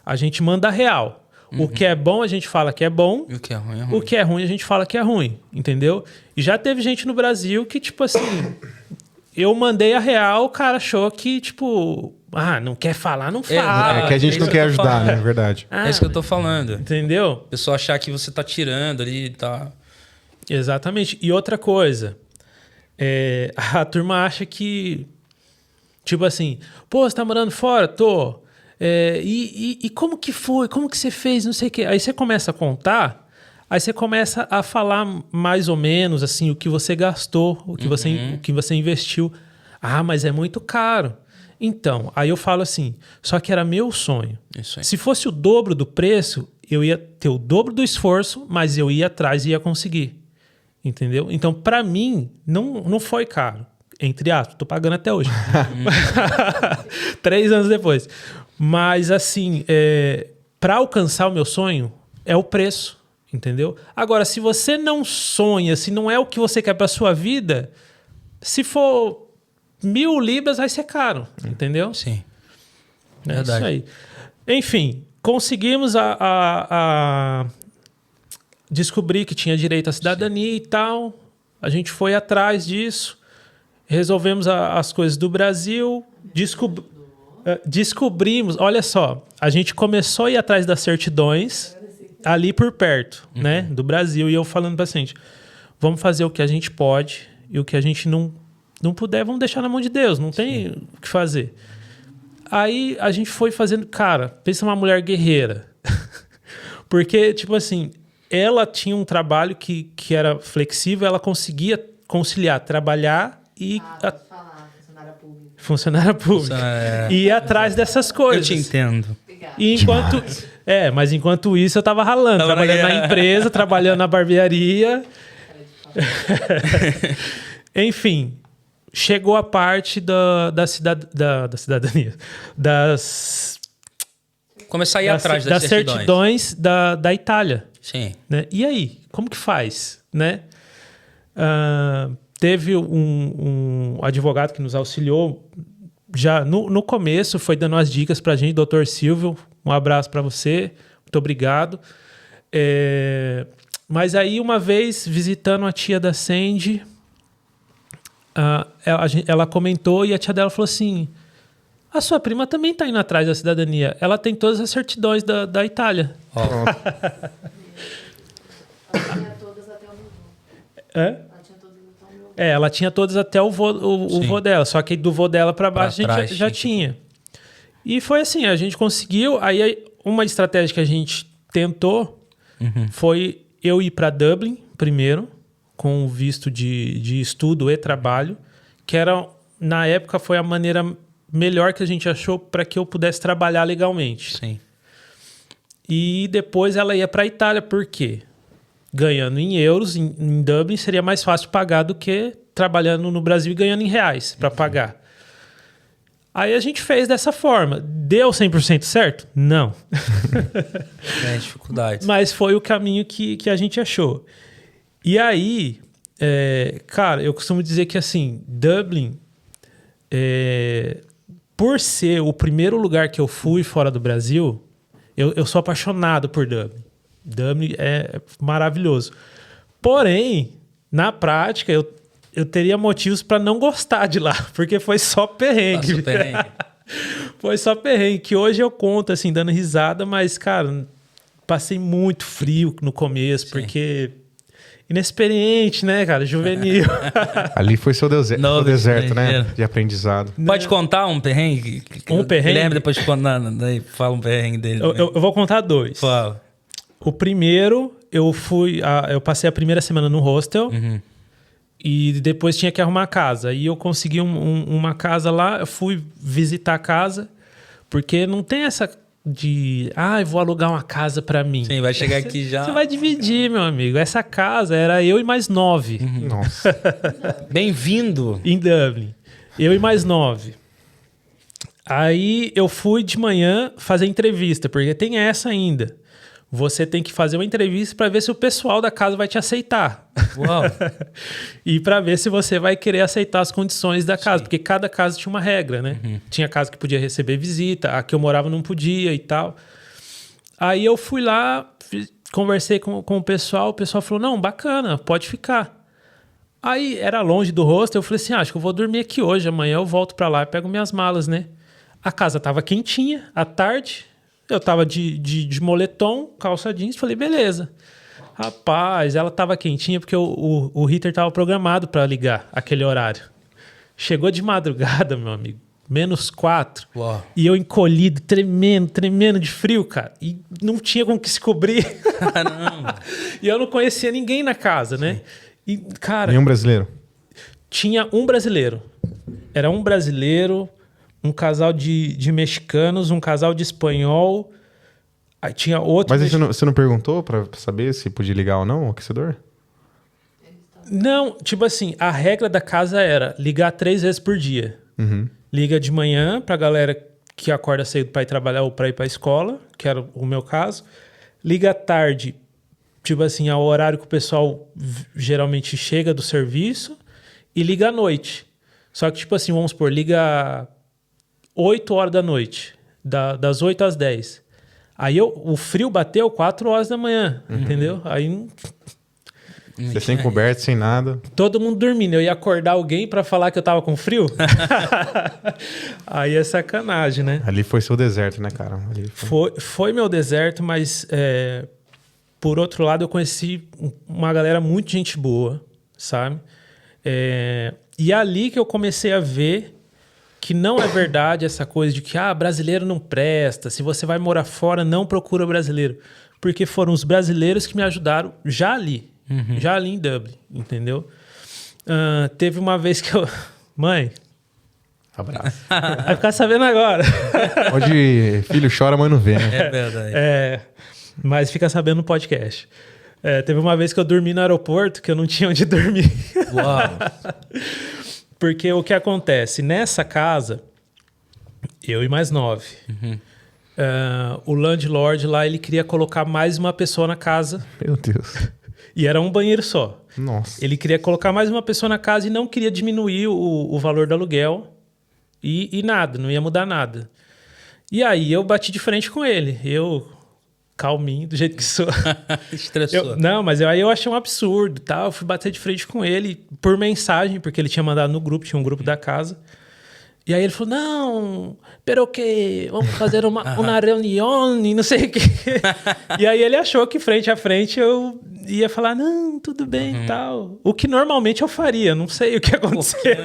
A gente manda real. O que é bom, a gente fala que é bom. E o que é ruim, é ruim. O que é ruim, a gente fala que é ruim. Entendeu? E já teve gente no Brasil que, tipo assim... Eu mandei a real, o cara achou que, tipo... não quer falar, não fala. É que a gente não quer ajudar, né? É verdade. É isso que eu tô falando. Entendeu? A pessoa achar que você tá tirando ali e tá... Exatamente. E outra coisa... a turma acha que, tipo assim, pô, você tá morando fora? Tô. E como que foi? Como que você fez? Não sei o quê. Aí você começa a contar, aí você começa a falar mais ou menos assim, o que você gastou, o que você investiu. Mas é muito caro. Então, aí eu falo assim, só que era meu sonho. Isso aí. Se fosse o dobro do preço, eu ia ter o dobro do esforço, mas eu ia atrás e ia conseguir. Entendeu? Então, pra mim, não foi caro. Entre aspas, tô pagando até hoje. 3 anos depois. Mas, assim, pra alcançar o meu sonho, é o preço. Entendeu? Agora, se você não sonha, se não é o que você quer pra sua vida, se for 1.000 libras, vai ser caro. Entendeu? Sim. É Verdade. isso aí. Enfim, conseguimos descobri que tinha direito à cidadania e tal. A gente foi atrás disso. Resolvemos as coisas do Brasil. Descobrimos... Olha só. A gente começou a ir atrás das certidões ali por perto, né? Do Brasil. E eu falando para paciente, vamos fazer o que a gente pode e o que a gente não puder, vamos deixar na mão de Deus. Não tem o que fazer. Aí a gente foi fazendo... Cara, pensa numa mulher guerreira. Porque, tipo assim... Ela tinha um trabalho que era flexível, ela conseguia conciliar trabalhar e... Funcionária pública. Funcionária pública. E ir atrás dessas coisas. Eu te entendo. E mas enquanto isso eu tava ralando, trabalhando na empresa, trabalhando na barbearia. Enfim, chegou a parte da cidadania. Começar a ir atrás das certidões da Itália. Sim. Né? E aí, como que faz? Né? Teve um advogado que nos auxiliou já no começo, foi dando as dicas pra gente, Dr. Silvio, um abraço para você, muito obrigado. Mas aí, uma vez, visitando a tia da Sandy, ela comentou e a tia dela falou assim, a sua prima também tá indo atrás da cidadania, ela tem todas as certidões da Itália. Ela tinha todas até o meu vô. Ela tinha todas até o meu vô. ela tinha todas até o vô dela, só que do vô dela para baixo a gente já tinha. E foi assim, a gente conseguiu, aí uma estratégia que a gente tentou foi eu ir para Dublin primeiro, com o visto de estudo e trabalho, que era, na época, foi a maneira melhor que a gente achou para que eu pudesse trabalhar legalmente. Sim. E depois ela ia para a Itália, por quê? Ganhando em euros, em Dublin, seria mais fácil pagar do que trabalhando no Brasil e ganhando em reais para pagar. Aí a gente fez dessa forma. Deu 100% certo? Não. Tem dificuldades. Mas foi o caminho que a gente achou. E aí, cara, eu costumo dizer que assim, Dublin, por ser o primeiro lugar que eu fui fora do Brasil, eu sou apaixonado por Dublin. Dublin é maravilhoso. Porém, na prática, eu teria motivos para não gostar de lá, porque foi só perrengue. Nossa, perrengue. Foi só perrengue, que hoje eu conto, assim, dando risada, mas, cara, passei muito frio no começo, porque inexperiente, né, cara? Juvenil. Ali foi seu deserto, Não, deserto, né? mentira. De aprendizado. Pode contar um perrengue? Um perrengue? Guilherme, depois de contar, daí fala um perrengue dele. Eu vou contar 2. Fala. O primeiro, eu passei a primeira semana no hostel e depois tinha que arrumar a casa. E eu consegui uma casa lá, eu fui visitar a casa, porque não tem essa de, eu vou alugar uma casa pra mim. Sim, vai chegar aqui já. Você vai dividir, meu amigo. Essa casa era eu e mais 9 Nossa. Bem-vindo. em Dublin. Eu e mais 9. Aí eu fui de manhã fazer entrevista, porque tem essa ainda. Você tem que fazer uma entrevista para ver se o pessoal da casa vai te aceitar. Uau. E para ver se você vai querer aceitar as condições da casa, porque cada casa tinha uma regra, né? Tinha casa que podia receber visita, a que eu morava não podia e tal. Aí eu fui lá, conversei com o pessoal falou, não, bacana, pode ficar. Aí era longe do hostel, eu falei assim, acho que eu vou dormir aqui hoje, amanhã eu volto para lá e pego minhas malas, né? A casa tava quentinha, à tarde, eu tava de moletom, calça jeans, falei, beleza. Rapaz, ela tava quentinha porque o heater tava programado para ligar aquele horário. Chegou de madrugada, meu amigo, -4. Uau. E eu encolhido, tremendo de frio, cara. E não tinha como que se cobrir. Caramba. E eu não conhecia ninguém na casa, né? E, cara, Nenhum brasileiro? tinha um brasileiro. Era um brasileiro, um casal de mexicanos, um casal de espanhol. Aí tinha outro... Mas você não perguntou pra saber se podia ligar ou não o aquecedor? Não, tipo assim, a regra da casa era ligar 3 vezes por dia. Liga de manhã pra galera que acorda cedo pra ir trabalhar ou pra ir pra escola, que era o meu caso. Liga à tarde, tipo assim, ao horário que o pessoal geralmente chega do serviço. E liga à noite. Só que, tipo assim, vamos supor, liga 8 horas da noite. Das 8 às 10. Aí o frio bateu 4 horas da manhã, entendeu? Aí Você sem coberto, sem nada. todo mundo dormindo. Eu ia acordar alguém pra falar que eu tava com frio? Aí é sacanagem, né? Ali foi seu deserto, né, cara? Ali Foi meu deserto, mas por outro lado eu conheci uma galera muito gente boa, sabe? E é ali que eu comecei a ver que não é verdade essa coisa de que brasileiro não presta, se você vai morar fora, não procura brasileiro. Porque foram os brasileiros que me ajudaram já ali em Dublin, entendeu? Teve uma vez que eu... Mãe, Abraço. vai ficar sabendo agora. Onde filho chora, mãe não vê, né? É verdade. Mas fica sabendo no podcast. Teve uma vez que eu dormi no aeroporto, que eu não tinha onde dormir. Uau. Porque o que acontece? Nessa casa, eu e mais 9. O landlord lá, ele queria colocar mais uma pessoa na casa. Meu Deus. E era um banheiro só. Nossa. Ele queria colocar mais uma pessoa na casa e não queria diminuir o valor do aluguel. E nada, não ia mudar nada. E aí eu bati de frente com ele. Eu, calminho, do jeito que sou. Estressou. Mas aí eu achei um absurdo, tá? Eu fui bater de frente com ele por mensagem, porque ele tinha mandado no grupo, tinha um grupo da casa. E aí ele falou, não, pero que vamos fazer uma reunião e não sei o quê. E aí ele achou que frente a frente eu ia falar, não, tudo bem e tal. O que normalmente eu faria, não sei o que aconteceu.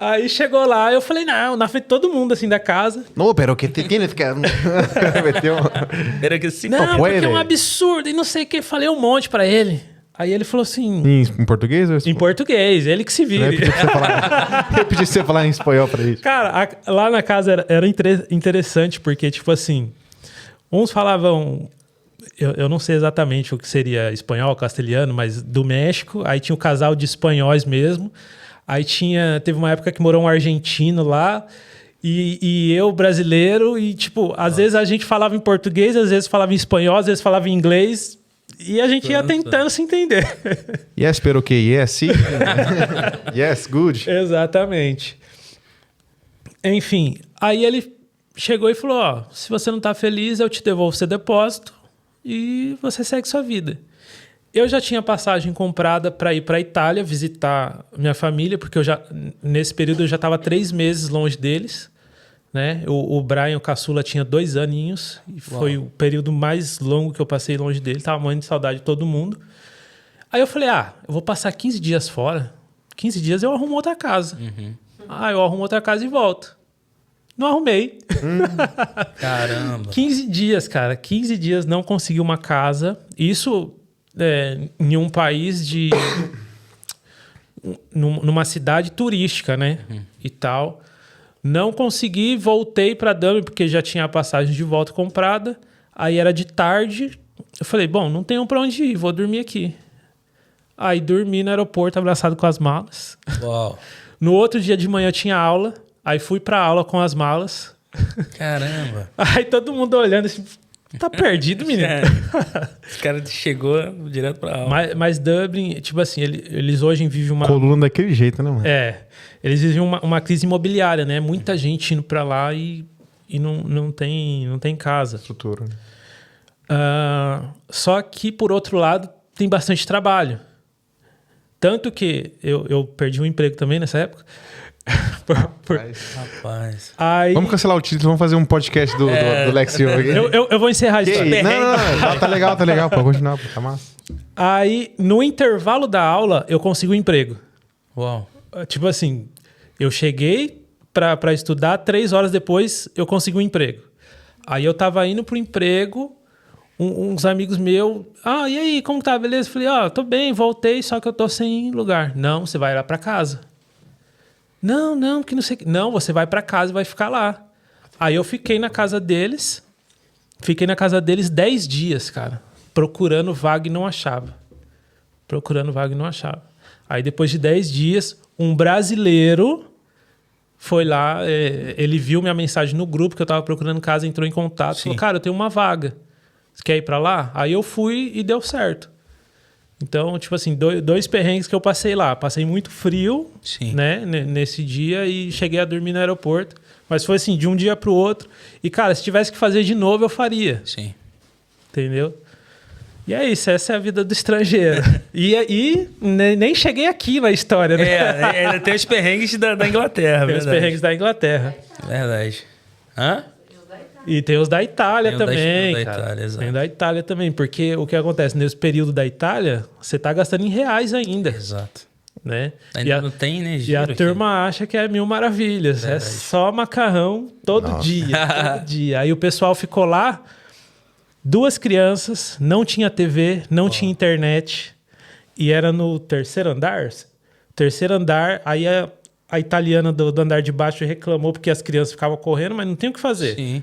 Aí chegou lá, eu falei, não, na frente de todo mundo, assim, da casa. No, pero que te tienes que... Meteu... Era que assim. Não, porque é um puede. absurdo e não sei o que. Falei um monte pra ele. Aí ele falou assim, Em português? Ou em português, ele que se Eu vire. pedi pra você falar, eu pedi pra você falar em espanhol pra ele. Cara, lá na casa era interessante, porque, tipo assim, uns falavam... Eu não sei exatamente o que seria espanhol, castelhano, mas do México. Aí tinha o casal de espanhóis mesmo. Aí teve uma época que morou um argentino lá. E eu, brasileiro. E, tipo, às vezes a gente falava em português, às vezes falava em espanhol, às vezes falava em inglês. E a gente ia tentando se entender. Yes, pero que yes, sim. Yes, good. Exatamente. Enfim, aí ele chegou e falou, ó, se você não tá feliz, eu te devolvo seu depósito e você segue sua vida. Eu já tinha passagem comprada para ir para a Itália visitar minha família, porque nesse período eu já estava 3 meses longe deles, né? O Brian, o caçula, tinha 2 aninhos e foi o período mais longo que eu passei longe dele. Tava morrendo de saudade de todo mundo. Aí eu falei, eu vou passar 15 dias fora. 15 dias eu arrumo outra casa. Eu arrumo outra casa e volto. Não arrumei. Caramba. 15 dias, cara. 15 dias não consegui uma casa. Isso em um país de... numa cidade turística, né? E tal. Não consegui, voltei para Dublin, porque já tinha a passagem de volta comprada. Aí era de tarde. Eu falei, bom, não tenho pra onde ir, vou dormir aqui. Aí dormi no aeroporto, abraçado com as malas. Uau. No outro dia de manhã eu tinha aula. Aí fui pra aula com as malas. Caramba. Aí todo mundo olhando assim, tá perdido, menino? Esse cara chegou direto pra aula. Mas Dublin, tipo assim, eles hoje vivem uma... Coluna daquele jeito, né, mano? Eles vivem uma crise imobiliária, né? Muita gente indo pra lá e não tem casa. Estrutura. Né? Só que, por outro lado, tem bastante trabalho. Tanto que eu perdi um emprego também nessa época. Rapaz. Aí, Vamos cancelar o título, vamos fazer um podcast do Lex Silva aqui. eu vou encerrar a Que história. isso? Não, tá legal, pode continuar, pô, tá massa. Aí, no intervalo da aula, eu consigo um emprego. Uau. Tipo assim, eu cheguei pra estudar, 3 horas depois eu consegui um emprego. Aí eu tava indo pro emprego, uns amigos meus... e aí, como tá? Beleza? Falei, tô bem, voltei, só que eu tô sem lugar. Não, você vai lá pra casa. Não, que não sei... Não, você vai pra casa e vai ficar lá. Aí eu fiquei na casa deles. Fiquei na casa deles 10 dias, cara. Procurando vaga e não achava. Aí depois de 10 dias, um brasileiro foi lá, ele viu minha mensagem no grupo que eu tava procurando casa, entrou em contato, Sim. falou, cara, eu tenho uma vaga. Você quer ir pra lá? Aí eu fui e deu certo. Então, tipo assim, 2 perrengues que eu passei lá. Passei muito frio, Sim. né, nesse dia e cheguei a dormir no aeroporto. Mas foi assim, de um dia pro outro. E, cara, se tivesse que fazer de novo, eu faria. Sim. Entendeu? E é isso, essa é a vida do estrangeiro. e nem cheguei aqui na história, né? Ainda tem os perrengues da Inglaterra, Tem os verdade. perrengues da Inglaterra. Verdade. Hã? E tem os da Itália Tem o da também, Itália, cara. exato. Tem o da Itália também, porque o que acontece nesse período da Itália, você tá gastando em reais ainda, Exato. né? Ainda não tem, né? E a turma acha que é 1000 maravilhas. Verdade. É só macarrão todo dia. Aí o pessoal ficou lá, 2 crianças, não tinha TV, não tinha internet. E era no 3º andar. 3º andar, aí a italiana do andar de baixo reclamou porque as crianças ficavam correndo, mas não tem o que fazer. Sim.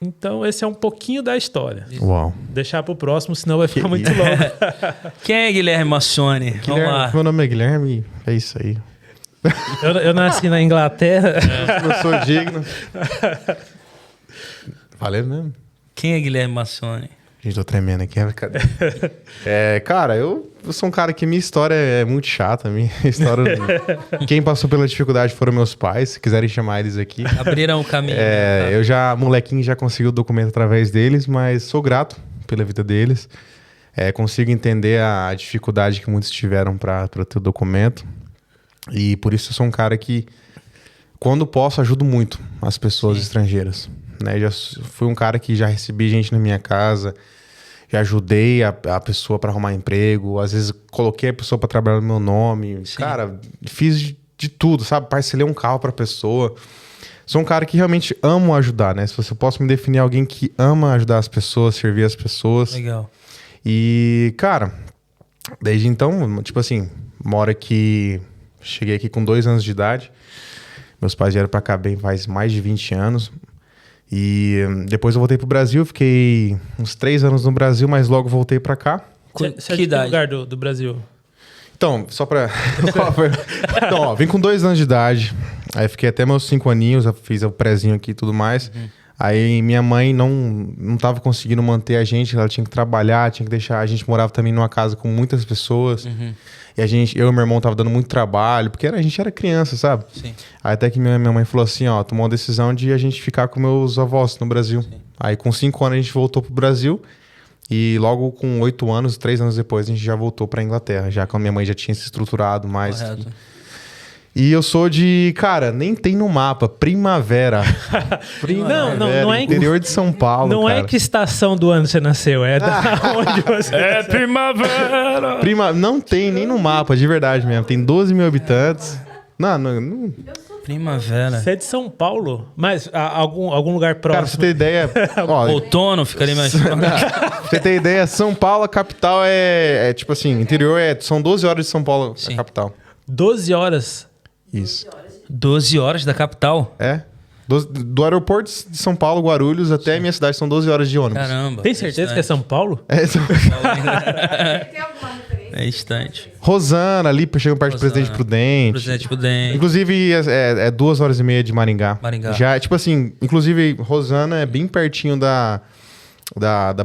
Então esse é um pouquinho da história. Uau. Deixar pro próximo, senão vai ficar muito isso? longo. Quem é Guilherme Massoni? Vamos lá. Meu nome é Guilherme, é isso aí. Eu nasci na Inglaterra. Eu sou digno. Valeu mesmo? Quem é Guilherme Massoni? Gente, tô tremendo aqui, cadê? Cara, eu sou um cara que minha história é muito chata. Minha história... Quem passou pela dificuldade foram meus pais, se quiserem chamar eles aqui. Abriram o caminho. Eu molequinho, já consegui o documento através deles, mas sou grato pela vida deles. Consigo entender a dificuldade que muitos tiveram para ter o documento. E por isso eu sou um cara que, quando posso, ajudo muito as pessoas estrangeiras. Né? Já fui um cara que já recebi gente na minha casa, já ajudei a pessoa para arrumar emprego, às vezes coloquei a pessoa para trabalhar no meu nome. Sim. Cara, fiz de tudo, sabe? Parcelei um carro pra pessoa. Sou um cara que realmente amo ajudar, né? Se você posso me definir alguém que ama ajudar as pessoas, servir as pessoas. Legal. E, cara, desde então, tipo assim, moro aqui, cheguei aqui com 2 anos de idade. Meus pais vieram pra cá bem faz mais de 20 anos. E depois eu voltei pro Brasil, fiquei uns 3 anos no Brasil, mas logo voltei pra cá. Você é Que de que idade? lugar do Brasil? Então, só pra... Então, ó, vim com 2 anos de idade. Aí fiquei até meus 5 aninhos, eu fiz o prézinho aqui e tudo mais. Aí minha mãe não tava conseguindo manter a gente, ela tinha que trabalhar, tinha que deixar... A gente morava também numa casa com muitas pessoas. E eu e meu irmão tava dando muito trabalho, porque a gente era criança, sabe? Sim. Aí até que minha mãe falou assim, ó, tomou a decisão de a gente ficar com meus avós no Brasil. Aí com 5 anos a gente voltou pro Brasil. E logo com 8 anos, 3 anos depois, a gente já voltou pra Inglaterra, já que a minha mãe já tinha se estruturado mais. Correto. E eu sou de, cara, nem tem no mapa, Primavera. Não é em- interior de São Paulo, Não cara. é que estação do ano você nasceu, é da onde você É primavera! Não tem nem no mapa, de verdade mesmo. Tem 12 mil habitantes. Não. Primavera. Você é de São Paulo? Mas algum lugar Cara, pra você próximo? ter ideia... ó, Outono, fica ali mais... pra você ter ideia, São Paulo, a capital tipo assim, interior são 12 horas de São Paulo, Sim. a capital. 12 horas. Isso. 12 horas da capital? É. Do aeroporto de São Paulo, Guarulhos, até a minha cidade são 12 horas de ônibus. Caramba. Tem certeza que é São Paulo? É, Tem alguma referência? É instante. Rosana, ali, chegando perto do Rosana. Presidente Prudente. Presidente Prudente. Inclusive, é 2 horas e meia de Maringá. Maringá. Já, tipo assim, inclusive, Rosana é bem pertinho da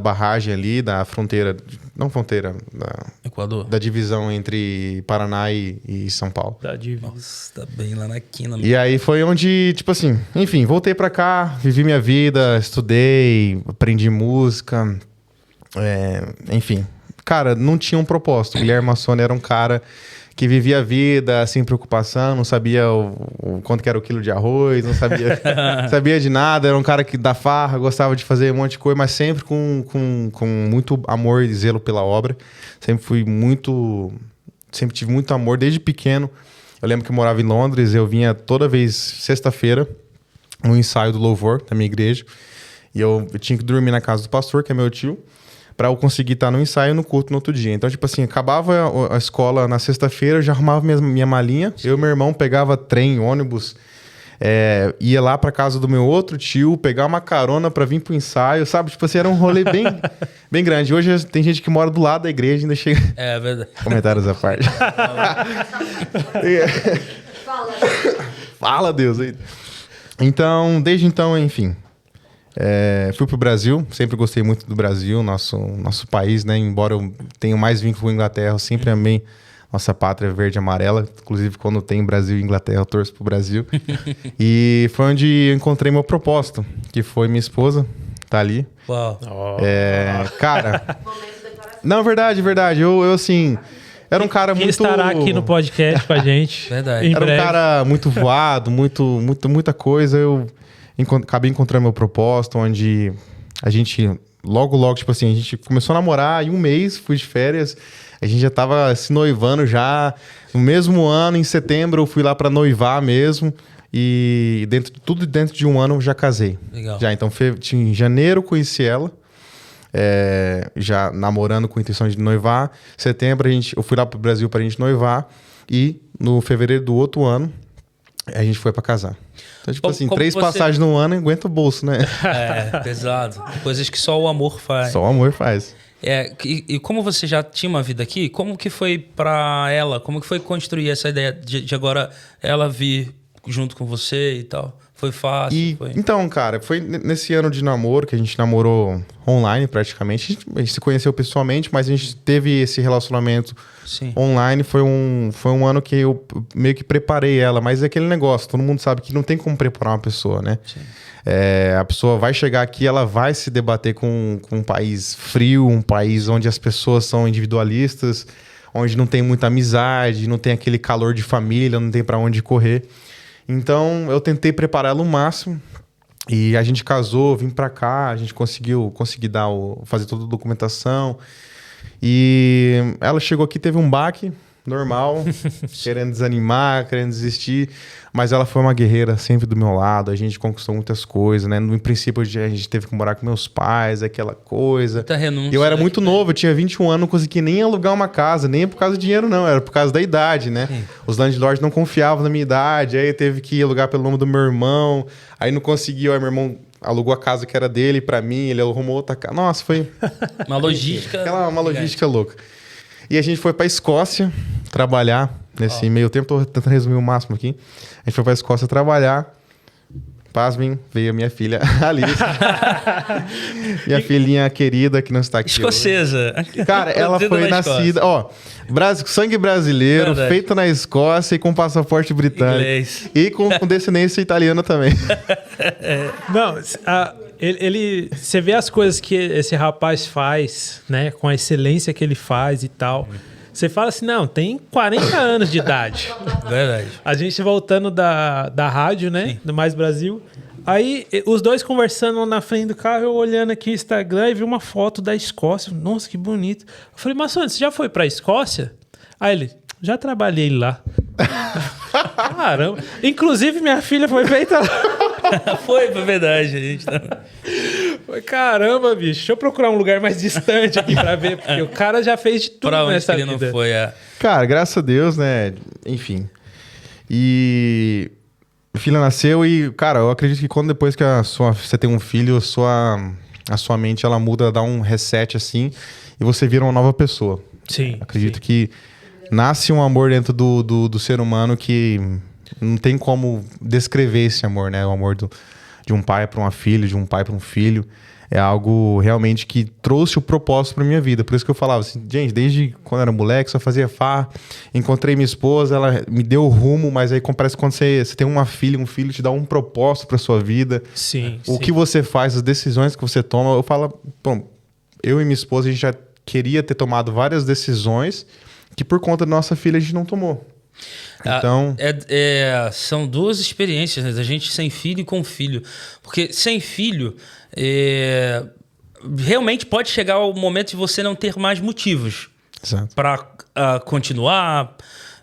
barragem ali, da fronteira. Não fronteira, Equador. da divisão entre Paraná e São Paulo. Da dívida. Nossa, tá bem lá na quina. E aí foi onde, tipo assim, enfim, voltei pra cá, vivi minha vida, estudei, aprendi música, enfim. Cara, não tinha um propósito. O Guilherme Massone era um cara que vivia a vida sem preocupação, não sabia o quanto que era o quilo de arroz, não sabia de nada, era um cara que da farra, gostava de fazer um monte de coisa, mas sempre com muito amor e zelo pela obra. Sempre tive muito amor desde pequeno. Eu lembro que eu morava em Londres, eu vinha toda vez sexta-feira no ensaio do louvor da minha igreja, e eu tinha que dormir na casa do pastor, que é meu tio, para eu conseguir estar no ensaio e no culto no outro dia. Então, tipo assim, acabava a escola na sexta-feira, eu já arrumava minha malinha, eu e meu irmão pegava trem, ônibus, ia lá pra casa do meu outro tio, pegar uma carona pra vir pro ensaio, sabe? Tipo assim, era um rolê bem, bem grande. Hoje tem gente que mora do lado da igreja e ainda chega... É verdade. Comentários à parte. Fala. Fala, Deus. Então, desde então, enfim... fui pro Brasil, sempre gostei muito do Brasil, nosso país, né? Embora eu tenha mais vínculo com a Inglaterra, eu sempre amei nossa pátria verde e amarela. Inclusive, quando tem Brasil e Inglaterra, eu torço pro Brasil. E foi onde eu encontrei meu propósito, que foi minha esposa, tá ali. Uau. Cara, Momento da declaração. não, verdade. Eu assim, era um cara Que muito... estará aqui no podcast com a gente. Verdade. Em Era um breve. cara muito voado, muita coisa. Eu acabei encontrando meu propósito, onde a gente, logo, tipo assim, a gente começou a namorar em um mês, fui de férias, a gente já tava se noivando já. No mesmo ano, em setembro, eu fui lá pra noivar mesmo. E tudo dentro de um ano eu já casei. Legal. Já, então, em janeiro eu conheci ela. Já namorando com a intenção de noivar. Setembro eu fui lá pro Brasil pra gente noivar. E no fevereiro do outro ano, a gente foi pra casar. Então, tipo Como- assim, como 3 você- passagens no ano aguenta o bolso, né? Pesado. Coisas que só o amor faz. Só o amor faz. E como você já tinha uma vida aqui, como que foi pra ela? Como que foi construir essa ideia de agora ela vir junto com você e tal? Foi fácil? Foi... Então, cara, foi nesse ano de namoro que a gente namorou online praticamente. A gente se conheceu pessoalmente, mas a gente teve esse relacionamento Sim. online. Foi um ano que eu meio que preparei ela, mas é aquele negócio, todo mundo sabe que não tem como preparar uma pessoa, né? Sim. A pessoa vai chegar aqui, ela vai se debater com um país frio, um país onde as pessoas são individualistas, onde não tem muita amizade, não tem aquele calor de família, não tem pra onde correr. Então, eu tentei prepará-la o máximo. E a gente casou, vim pra cá, a gente consegui fazer toda a documentação. E ela chegou aqui, teve um baque. normal, querendo desanimar, querendo desistir. Mas ela foi uma guerreira sempre do meu lado. A gente conquistou muitas coisas, né? No princípio, a gente teve que morar com meus pais, aquela coisa. Muita renúncia. Eu era muito novo, eu tinha 21 anos, não conseguia nem alugar uma casa, nem por causa do dinheiro, não. Era por causa da idade, né? Sim. Os landlords não confiavam na minha idade, aí eu teve que alugar pelo nome do meu irmão. Aí não conseguiu, aí meu irmão alugou a casa que era dele pra mim, ele arrumou outra casa. Nossa, foi Uma logística. uma logística louca. E a gente foi pra Escócia trabalhar. Nesse meio tempo, tô tentando resumir o máximo aqui. A gente foi pra Escócia trabalhar. Pasmem, veio a minha filha, Alice. Minha filhinha querida, que não está aqui Escocesa. hoje. Cara, ela Produzida foi na nascida... Ó, sangue brasileiro, Verdade. feita na Escócia e com passaporte britânico. Inglês. E com descendência italiana também. Não, você vê as coisas que esse rapaz faz, né? Com a excelência que ele faz e tal. Você fala assim, não, tem 40 anos de idade. Verdade. A gente voltando da rádio, né? Sim. Do Mais Brasil. Aí, os dois conversando na frente do carro, eu olhando aqui o Instagram e vi uma foto da Escócia. Nossa, que bonito. Eu falei, mas Sônia, você já foi pra Escócia? Aí ele, já trabalhei lá. Caramba. Inclusive, minha filha foi feita lá. Foi verdade. A gente tá... Falei, caramba, bicho. Deixa eu procurar um lugar mais distante aqui pra ver. Porque o cara já fez de tudo Pra onde que nessa ele vida. não foi? Cara, graças a Deus, né? Enfim. E... a filha nasceu e, cara, eu acredito que quando depois que você tem um filho, a sua mente, ela muda, dá um reset, assim, e você vira uma nova pessoa. Sim. Acredito que nasce um amor dentro do ser humano que não tem como descrever esse amor, né? O amor de um pai para uma filha, de um pai para um filho. É algo realmente que trouxe o propósito para minha vida. Por isso que eu falava assim, gente, desde quando eu era moleque, só fazia farra. Encontrei minha esposa, ela me deu o rumo, mas aí parece que quando você tem uma filha, um filho te dá um propósito para sua vida. Sim. O que você faz, as decisões que você toma. Eu falo, bom, eu e minha esposa, a gente já queria ter tomado várias decisões que por conta da nossa filha a gente não tomou. Então... são duas experiências, né? Da gente sem filho e com filho. Porque sem filho, realmente pode chegar o momento de você não ter mais motivos para continuar,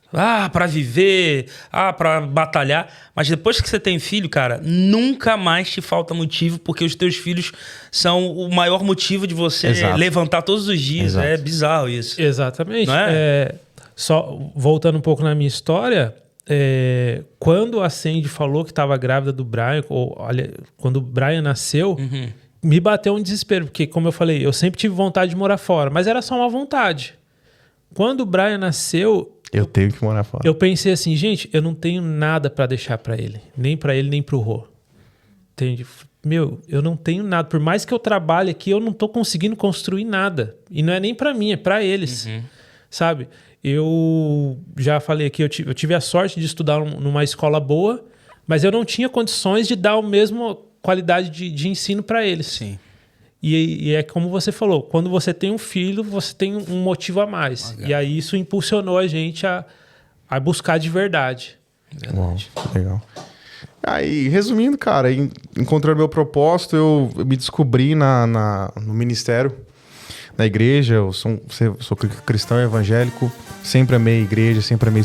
para viver, para batalhar. Mas depois que você tem filho, cara, nunca mais te falta motivo, porque os teus filhos são o maior motivo de você levantar todos os dias. Exato. É bizarro isso. Exatamente. Não é? Só voltando um pouco na minha história, quando a Sandy falou que estava grávida do Brian, quando o Brian nasceu, me bateu um desespero, porque, como eu falei, eu sempre tive vontade de morar fora, mas era só uma vontade. Quando o Brian nasceu, eu tenho que morar fora. eu pensei assim, gente, eu não tenho nada para deixar para ele, nem pro Rô. Entende? Meu, eu não tenho nada. Por mais que eu trabalhe aqui, eu não tô conseguindo construir nada. E não é nem para mim, é para eles. Sabe? Eu já falei aqui, eu tive a sorte de estudar numa escola boa, mas eu não tinha condições de dar a mesma qualidade de ensino para eles. Sim. E é como você falou, quando você tem um filho, você tem um motivo a mais. Legal. E aí isso impulsionou a gente a buscar de verdade. Verdade. Uau, legal. Aí, resumindo, cara, encontrando meu propósito, eu me descobri no ministério, na igreja. Eu sou cristão evangélico, sempre amei a igreja, sempre amei